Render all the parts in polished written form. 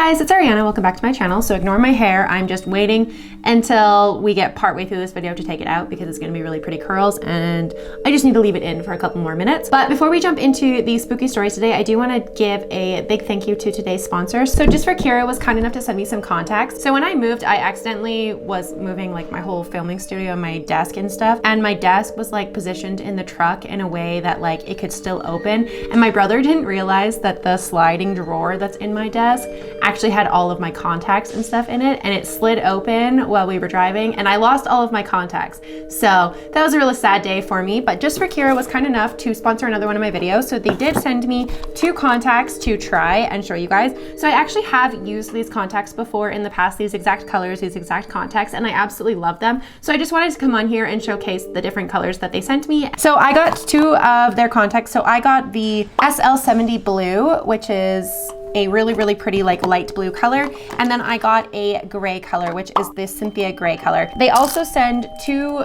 guys, it's Ariana. Welcome back to my channel. So ignore my hair. I'm just waiting until we get partway through this video to take it out because it's gonna be really pretty curls and I just need to leave it in for a couple more minutes. But before we jump into these spooky stories today, I do wanna give a big thank you to today's sponsors. So Just for Kira was kind enough to send me some contacts. So when I moved, I accidentally was moving like my whole filming studio, my desk and stuff. And my desk was like positioned in the truck in a way that like it could still open. And my brother didn't realize that the sliding drawer that's in my desk actually had all of my contacts and stuff in it, and it slid open while we were driving and I lost all of my contacts. So that was a really sad day for me, but Just for Kira was kind enough to sponsor another one of my videos. So they did send me 2 contacts to try and show you guys. So I actually have used these contacts before in the past, these exact colors, these exact contacts, and I absolutely love them. So I just wanted to come on here and showcase the different colors that they sent me. So I got 2 of their contacts. So I got the SL70 blue, which is a really pretty like light blue color, and then I got a gray color, which is this Cynthia gray color. They also send 2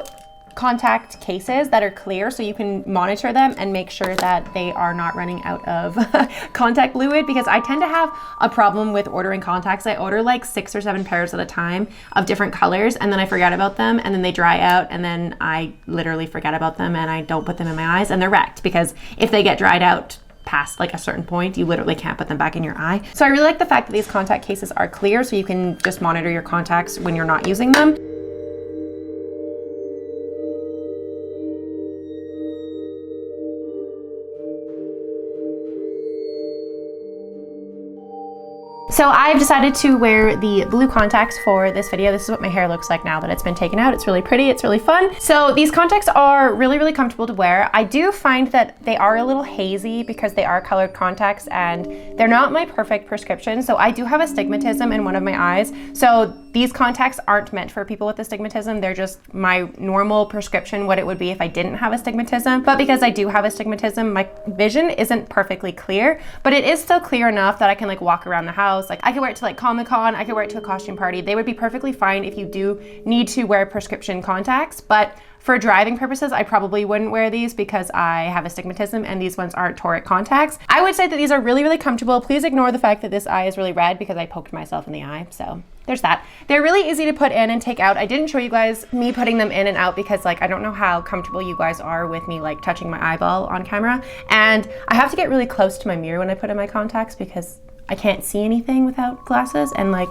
contact cases that are clear so you can monitor them and make sure that they are not running out of contact fluid, because I tend to have a problem with ordering contacts. I order like 6 or 7 pairs at a time of different colors and then I forget about them and then they dry out and then I literally forget about them and I don't put them in my eyes and they're wrecked, because if they get dried out past like a certain point, you literally can't put them back in your eye. So I really like the fact that these contact cases are clear so you can just monitor your contacts when you're not using them. So I've decided to wear the blue contacts for this video. This is what my hair looks like now that it's been taken out. It's really pretty, it's really fun. So these contacts are really comfortable to wear. I do find that they are a little hazy because they are colored contacts and they're not my perfect prescription. So I do have astigmatism in one of my eyes. So these contacts aren't meant for people with astigmatism. They're just my normal prescription, what it would be if I didn't have astigmatism. But because I do have astigmatism, my vision isn't perfectly clear, but it is still clear enough that I can like walk around the house. Like I could wear it to like Comic-Con, I could wear it to a costume party. They would be perfectly fine if you do need to wear prescription contacts, but for driving purposes, I probably wouldn't wear these because I have astigmatism and these ones aren't toric contacts. I would say that these are really comfortable. Please ignore the fact that this eye is really red because I poked myself in the eye, so there's that. They're really easy to put in and take out. I didn't show you guys me putting them in and out because like I don't know how comfortable you guys are with me like touching my eyeball on camera, and I have to get really close to my mirror when I put in my contacts because I can't see anything without glasses and like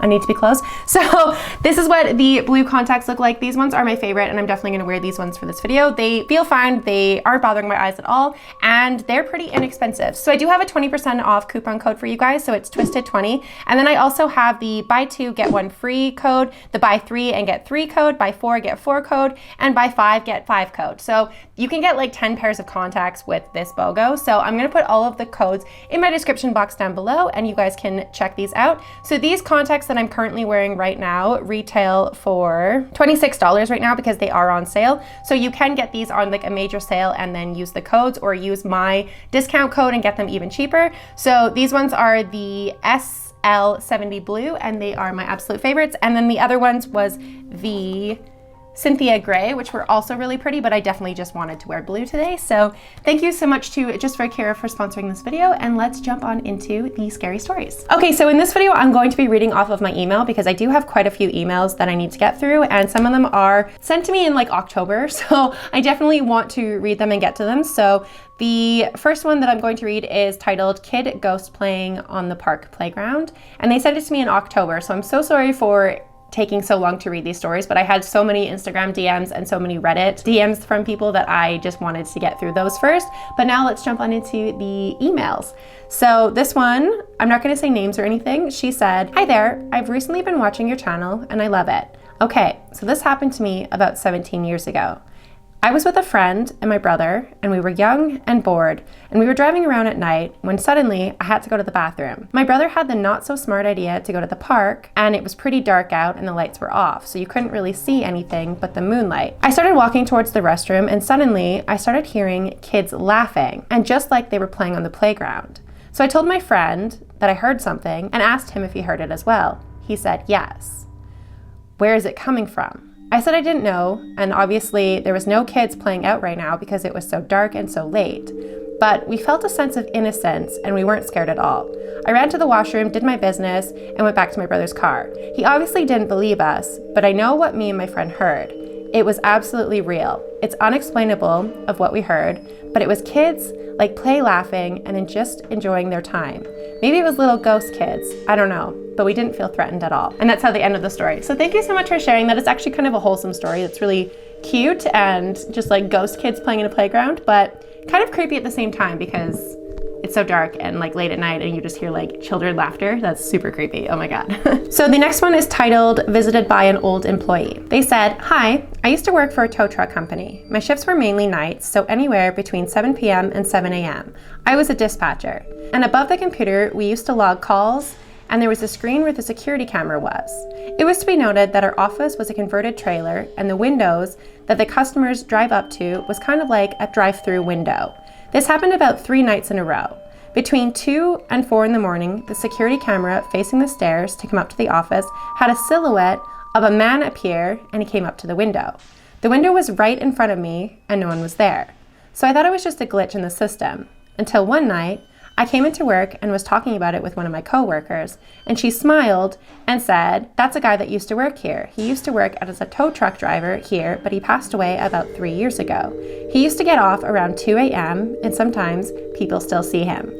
I need to be close. So this is what the blue contacts look like. These ones are my favorite and I'm definitely gonna wear these ones for this video. They feel fine, they aren't bothering my eyes at all, and they're pretty inexpensive. So I do have a 20% off coupon code for you guys, so it's Twisted20. And then I also have the buy 2 get 1 free code, the buy 3 and get 3 code, buy 4 get 4 code, and buy 5 get 5 code. So you can get like 10 pairs of contacts with this BOGO. So I'm gonna put all of the codes in my description box down below and you guys can check these out. So these contacts that I'm currently wearing right now retail for $26 right now because they are on sale. So you can get these on like a major sale and then use the codes or use my discount code and get them even cheaper. So these ones are the SL70 blue and they are my absolute favorites. And then the other ones was the Cynthia gray, which were also really pretty, but I definitely just wanted to wear blue today. So thank you so much to Just for Kira for sponsoring this video, and let's jump on into the scary stories. Okay, so in this video, I'm going to be reading off of my email because I do have quite a few emails that I need to get through, and some of them are sent to me in like October, so I definitely want to read them and get to them. So the first one that I'm going to read is titled Kid Ghost Playing on the Park Playground, and they sent it to me in October, so I'm so sorry for taking so long to read these stories, but I had so many Instagram DMs and so many Reddit DMs from people that I just wanted to get through those first. But now let's jump on into the emails. So this one, I'm not gonna say names or anything. She said, "Hi there, I've recently been watching your channel and I love it. Okay, so this happened to me about 17 years ago. I was with a friend and my brother, and we were young and bored, and we were driving around at night when suddenly I had to go to the bathroom. My brother had the not so smart idea to go to the park, and it was pretty dark out and the lights were off, so you couldn't really see anything but the moonlight. I started walking towards the restroom, and suddenly I started hearing kids laughing, and just like they were playing on the playground. So I told my friend that I heard something and asked him if he heard it as well. He said yes. Where is it coming from? I said I didn't know, and obviously there was no kids playing out right now because it was so dark and so late. but we felt a sense of innocence and we weren't scared at all. I ran to the washroom, did my business, and went back to my brother's car. He obviously didn't believe us, but I know what me and my friend heard. It was absolutely real. It's unexplainable of what we heard, but it was kids like play laughing and then just enjoying their time. Maybe it was little ghost kids, I don't know, but we didn't feel threatened at all. And that's how they ended the story. So thank you so much for sharing that. It's actually kind of a wholesome story. It's really cute and just like ghost kids playing in a playground, but kind of creepy at the same time because it's so dark and like late at night and you just hear like children laughter. That's super creepy. Oh my God. So the next one is titled Visited by an Old Employee. They said, "Hi, I used to work for a tow truck company. My shifts were mainly nights, so anywhere between 7 p.m. and 7 a.m. I was a dispatcher. And above the computer, we used to log calls, and there was a screen where the security camera was. It was to be noted that our office was a converted trailer, and the windows that the customers drive up to was kind of like a drive-through window. This happened about 3 nights in a row. Between 2 and 4 in the morning, the security camera facing the stairs to come up to the office had a silhouette of a man appear, and he came up to the window. The window was right in front of me, and no one was there. So I thought it was just a glitch in the system, until one night, I came into work and was talking about it with one of my coworkers, and she smiled and said, "That's a guy that used to work here. He used to work as a tow truck driver here, but he passed away about 3 years ago. He used to get off around 2 a.m., and sometimes people still see him."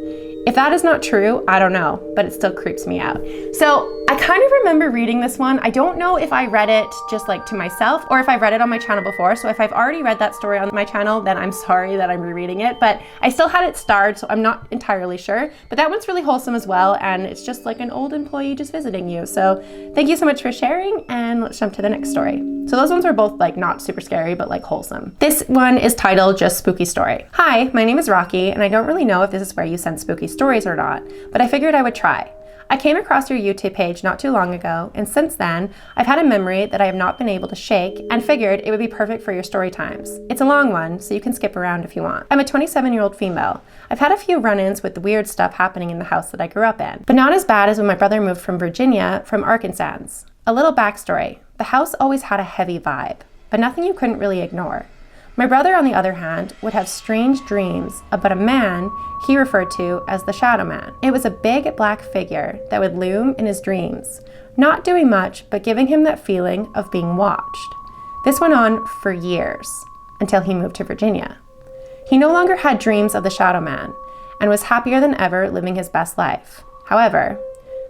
If that is not true, I don't know, but it still creeps me out. So I kind of remember reading this one. I don't know if I read it just like to myself or if I read it on my channel before. So if I've already read that story on my channel, then I'm sorry that I'm rereading it, but I still had it starred, so I'm not entirely sure. But that one's really wholesome as well, and it's just like an old employee just visiting you. So thank you so much for sharing, and let's jump to the next story. So those ones are both like not super scary, but like wholesome. This one is titled Just Spooky Story. "Hi, my name is Rocky, and I don't really know if this is where you send spooky stories or not, but I figured I would try. I came across your YouTube page not too long ago, and since then, I've had a memory that I have not been able to shake and figured it would be perfect for your story times. It's a long one, so you can skip around if you want. I'm a 27-year-old female. I've had a few run-ins with the weird stuff happening in the house that I grew up in, but not as bad as when my brother moved from Virginia from Arkansas. A little backstory. The house always had a heavy vibe, but nothing you couldn't really ignore. My brother, on the other hand, would have strange dreams about a man he referred to as the Shadow Man. It was a big black figure that would loom in his dreams, not doing much but giving him that feeling of being watched. This went on for years, until he moved to Virginia. He no longer had dreams of the Shadow Man, and was happier than ever living his best life. However,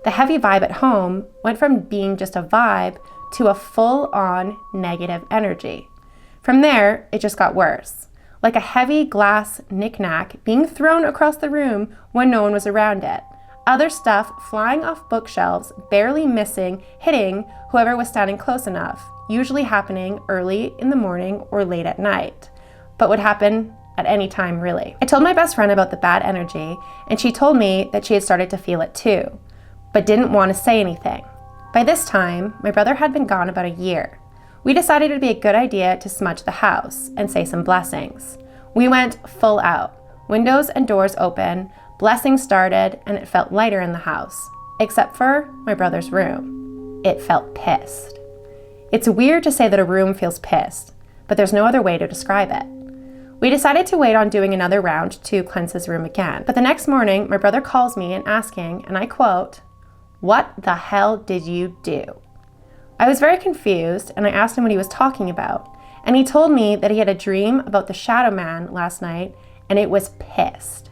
the heavy vibe at home went from being just a vibe to a full-on negative energy. From there, it just got worse, like a heavy glass knick-knack being thrown across the room when no one was around it. Other stuff flying off bookshelves, barely missing, hitting whoever was standing close enough, usually happening early in the morning or late at night, but would happen at any time really. I told my best friend about the bad energy, and she told me that she had started to feel it too, but didn't want to say anything. By this time, my brother had been gone about a year. We decided it would be a good idea to smudge the house and say some blessings. We went full out. Windows and doors open, blessings started, and it felt lighter in the house, except for my brother's room. It felt pissed. It's weird to say that a room feels pissed, but there's no other way to describe it. We decided to wait on doing another round to cleanse his room again. But the next morning, my brother calls me and asking, and I quote, "What the hell did you do?" I was very confused, and I asked him what he was talking about, and he told me that he had a dream about the Shadow Man last night, and it was pissed.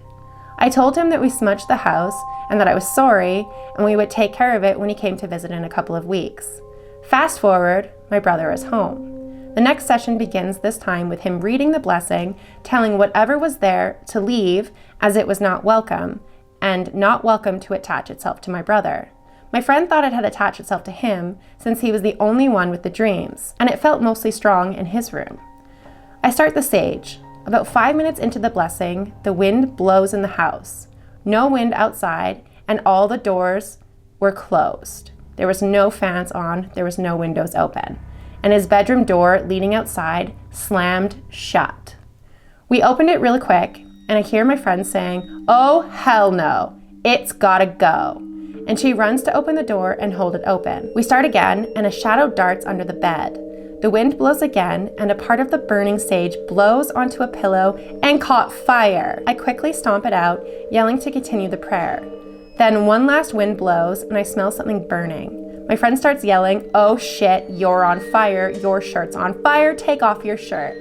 I told him that we smudged the house, and that I was sorry, and we would take care of it when he came to visit in a couple of weeks. Fast forward, my brother is home. The next session begins this time with him reading the blessing, telling whatever was there to leave as it was not welcome, and not welcome to attach itself to my brother. My friend thought it had attached itself to him since he was the only one with the dreams, and it felt mostly strong in his room. I start the sage. About 5 minutes into the blessing, the wind blows in the house. No wind outside, and all the doors were closed. There was no fans on, there was no windows open, and his bedroom door leading outside slammed shut. We opened it really quick, and I hear my friend saying, "Oh, hell no, it's gotta go." And she runs to open the door and hold it open. We start again, and a shadow darts under the bed. The wind blows again, and a part of the burning sage blows onto a pillow and caught fire. I quickly stomp it out, yelling to continue the prayer. Then one last wind blows, and I smell something burning. My friend starts yelling, "Oh shit, you're on fire, your shirt's on fire, take off your shirt."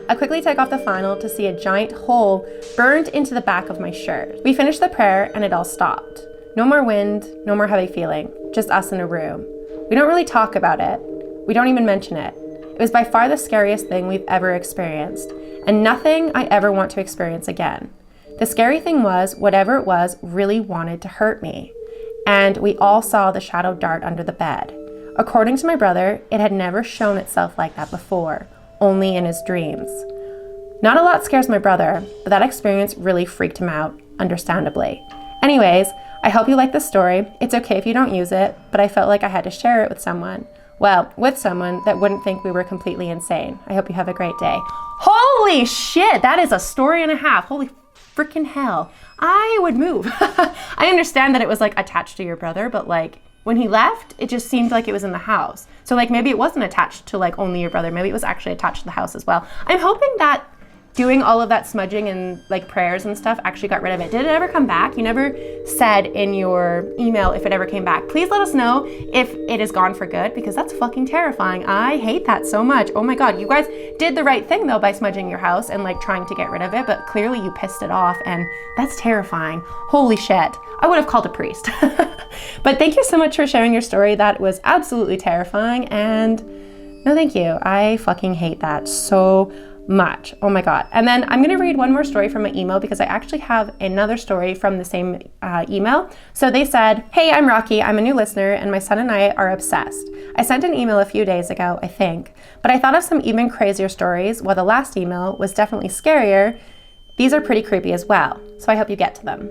I quickly take off the flannel to see a giant hole burned into the back of my shirt. We finished the prayer, and it all stopped. No more wind, no more heavy feeling, just us in a room. We don't really talk about it. We don't even mention it. It was by far the scariest thing we've ever experienced, and nothing I ever want to experience again. The scary thing was, whatever it was really wanted to hurt me, and we all saw the shadow dart under the bed. According to my brother, it had never shown itself like that before, only in his dreams. Not a lot scares my brother, but that experience really freaked him out, understandably. Anyways, I hope you like this story. It's okay if you don't use it, but I felt like I had to share it with someone. Well, with someone that wouldn't think we were completely insane. I hope you have a great day. Holy shit, that is a story and a half. Holy freaking hell. I would move. I understand that it was like attached to your brother, but like when he left, it just seemed like it was in the house. So like maybe it wasn't attached to like only your brother. Maybe it was actually attached to the house as well. I'm hoping that doing all of that smudging and like prayers and stuff actually got rid of it. Did it ever come back? You never said in your email if it ever came back. Please let us know if it is gone for good, because that's fucking terrifying. I hate that so much. Oh my God, you guys did the right thing though by smudging your house and like trying to get rid of it, but clearly you pissed it off, and that's terrifying. Holy shit. I would have called a priest. But thank you so much for sharing your story. That was absolutely terrifying, and no thank you. I fucking hate that so much. Oh my God. And then I'm going to read one more story from my email, because I actually have another story from the same email. So they said, "Hey, I'm Rocky. I'm a new listener, and my son and I are obsessed. I sent an email a few days ago, I think, but I thought of some even crazier stories. While the last email was definitely scarier, these are pretty creepy as well. So I hope you get to them."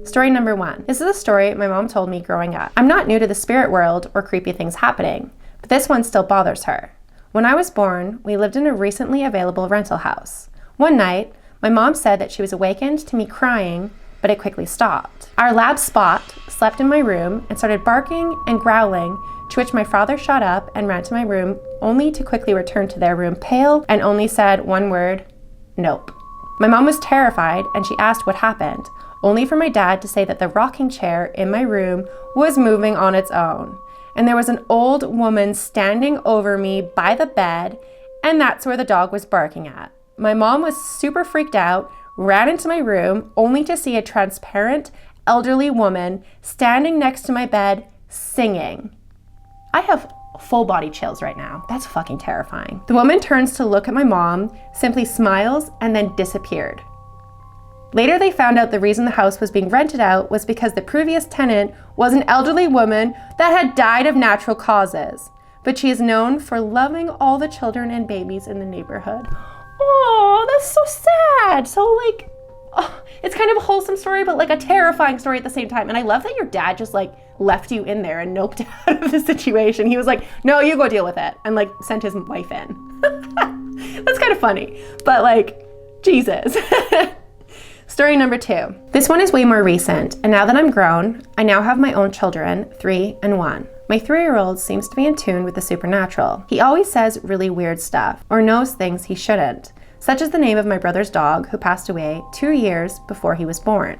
Story number 1. This is a story my mom told me growing up. I'm not new to the spirit world or creepy things happening, but this one still bothers her. When I was born, we lived in a recently available rental house. One night, my mom said that she was awakened to me crying, but it quickly stopped. Our lab Spot slept in my room and started barking and growling, to which my father shot up and ran to my room, only to quickly return to their room pale and only said one word, "Nope." My mom was terrified, and she asked what happened, only for my dad to say that the rocking chair in my room was moving on its own. And there was an old woman standing over me by the bed, and that's where the dog was barking at. My mom was super freaked out, ran into my room, only to see a transparent, elderly woman standing next to my bed, singing. I have full body chills right now. That's fucking terrifying. The woman turns to look at my mom, simply smiles, and then disappeared. Later, they found out the reason the house was being rented out was because the previous tenant was an elderly woman that had died of natural causes, but she is known for loving all the children and babies in the neighborhood. Oh, that's so sad. So like, oh, it's kind of a wholesome story, but like a terrifying story at the same time. And I love that your dad just like left you in there and noped out of the situation. He was like, "No, you go deal with it," and like sent his wife in. That's kind of funny, but like, Jesus. Story number 2. This one is way more recent, and now that I'm grown, I now have my own children, 3 and 1. My 3-year-old seems to be in tune with the supernatural. He always says really weird stuff, or knows things he shouldn't, such as the name of my brother's dog, who passed away 2 years before he was born.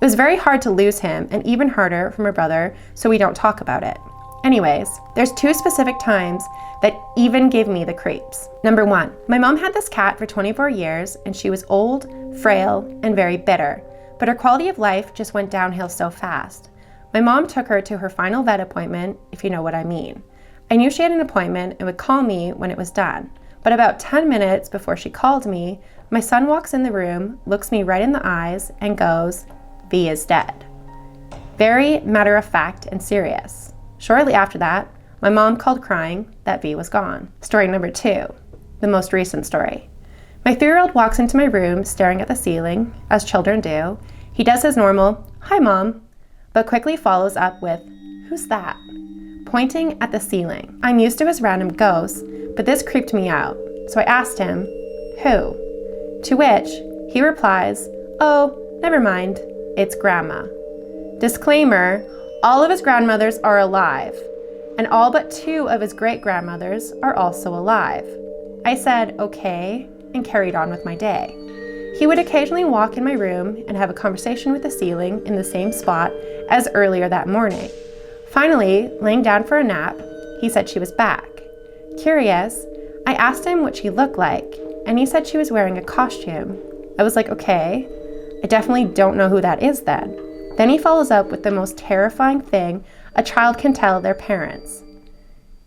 It was very hard to lose him, and even harder for my brother, so we don't talk about it. Anyways, there's 2 specific times that even give me the creeps. Number 1, my mom had this cat for 24 years, and she was old, frail, and very bitter, but her quality of life just went downhill so fast. My mom took her to her final vet appointment, if you know what I mean. I knew she had an appointment and would call me when it was done, but about 10 minutes before she called me, my son walks in the room, looks me right in the eyes, and goes, "V is dead." Very matter of fact and serious. Shortly after that, my mom called crying that V was gone. Story number 2, the most recent story. My 3-year-old walks into my room staring at the ceiling, as children do. He does his normal, "Hi, Mom," but quickly follows up with, "Who's that?" pointing at the ceiling. I'm used to his random ghosts, but this creeped me out, so I asked him, "Who?" To which he replies, "Oh, never mind, it's Grandma." Disclaimer, all of his grandmothers are alive. and all but 2 of his great-grandmothers are also alive. I said, okay, and carried on with my day. He would occasionally walk in my room and have a conversation with the ceiling in the same spot as earlier that morning. Finally, laying down for a nap, he said she was back. Curious, I asked him what she looked like, and he said she was wearing a costume. I was like, okay, I definitely don't know who that is then. Then he follows up with the most terrifying thing a child can tell their parents.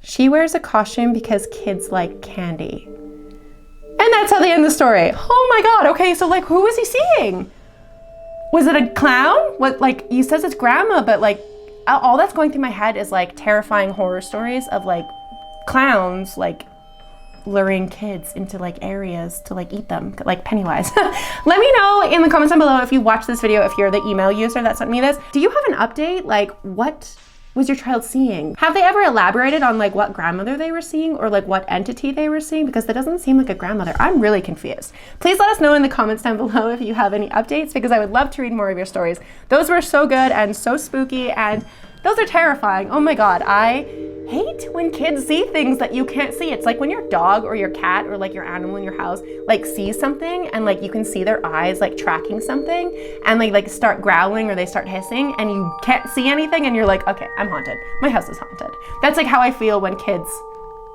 She wears a costume because kids like candy. And that's how they end the story. Oh my God, okay, so like who was he seeing? Was it a clown? What, like, he says it's grandma, but like all that's going through my head is like terrifying horror stories of like clowns like luring kids into like areas to like eat them, like Pennywise. Let me know in the comments down below if you watched this video, if you're the email user that sent me this. Do you have an update? Like, what was your child seeing? Have they ever elaborated on like what grandmother they were seeing or like what entity they were seeing? Because that doesn't seem like a grandmother. I'm really confused. Please let us know in the comments down below if you have any updates, because I would love to read more of your stories. Those were so good and so spooky, and those are terrifying. Oh my God, I hate when kids see things that you can't see. It's like when your dog or your cat or like your animal in your house like sees something and like you can see their eyes like tracking something and like start growling or they start hissing and you can't see anything and you're like, okay, I'm haunted. My house is haunted. That's like how I feel when kids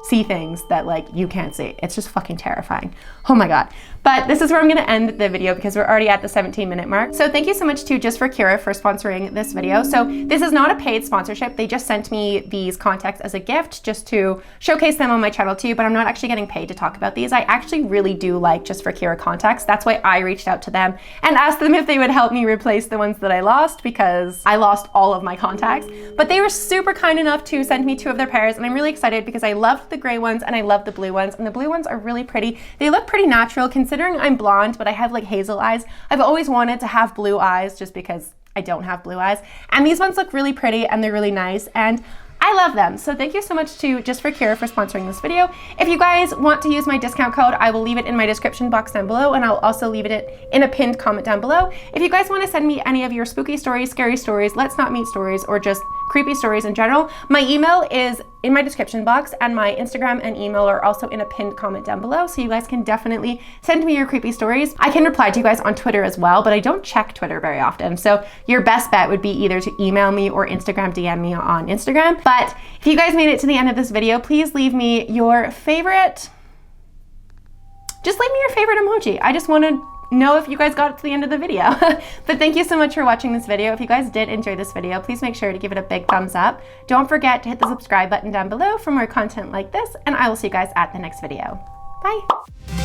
see things that like you can't see. It's just fucking terrifying. Oh my God. But this is where I'm gonna end the video because we're already at the 17-minute mark. So thank you so much to Just for Kira for sponsoring this video. So this is not a paid sponsorship. They just sent me these contacts as a gift just to showcase them on my channel too, but I'm not actually getting paid to talk about these. I actually really do like Just for Kira contacts. That's why I reached out to them and asked them if they would help me replace the ones that I lost, because I lost all of my contacts. But they were super kind enough to send me 2 of their pairs, and I'm really excited because I loved the gray ones and I love the blue ones, and the blue ones are really pretty. They look pretty natural considering I'm blonde, but I have like hazel eyes. I've always wanted to have blue eyes just because I don't have blue eyes. And these ones look really pretty and they're really nice, and I love them. So thank you so much to Just for Kira for sponsoring this video. If you guys want to use my discount code, I will leave it in my description box down below, and I'll also leave it in a pinned comment down below. If you guys want to send me any of your spooky stories, scary stories, let's not meet stories, or just creepy stories in general, my email is in my description box, and my Instagram and email are also in a pinned comment down below, so you guys can definitely send me your creepy stories. I can reply to you guys on Twitter as well, but I don't check Twitter very often, so your best bet would be either to email me or Instagram DM me on Instagram. But if you guys made it to the end of this video, please leave me your favorite, just leave me your favorite emoji. I just want to know if you guys got to the end of the video. But thank you so much for watching this video. If you guys did enjoy this video, please make sure to give it a big thumbs up. Don't forget to hit the subscribe button down below for more content like this, and I will see you guys at the next video. Bye.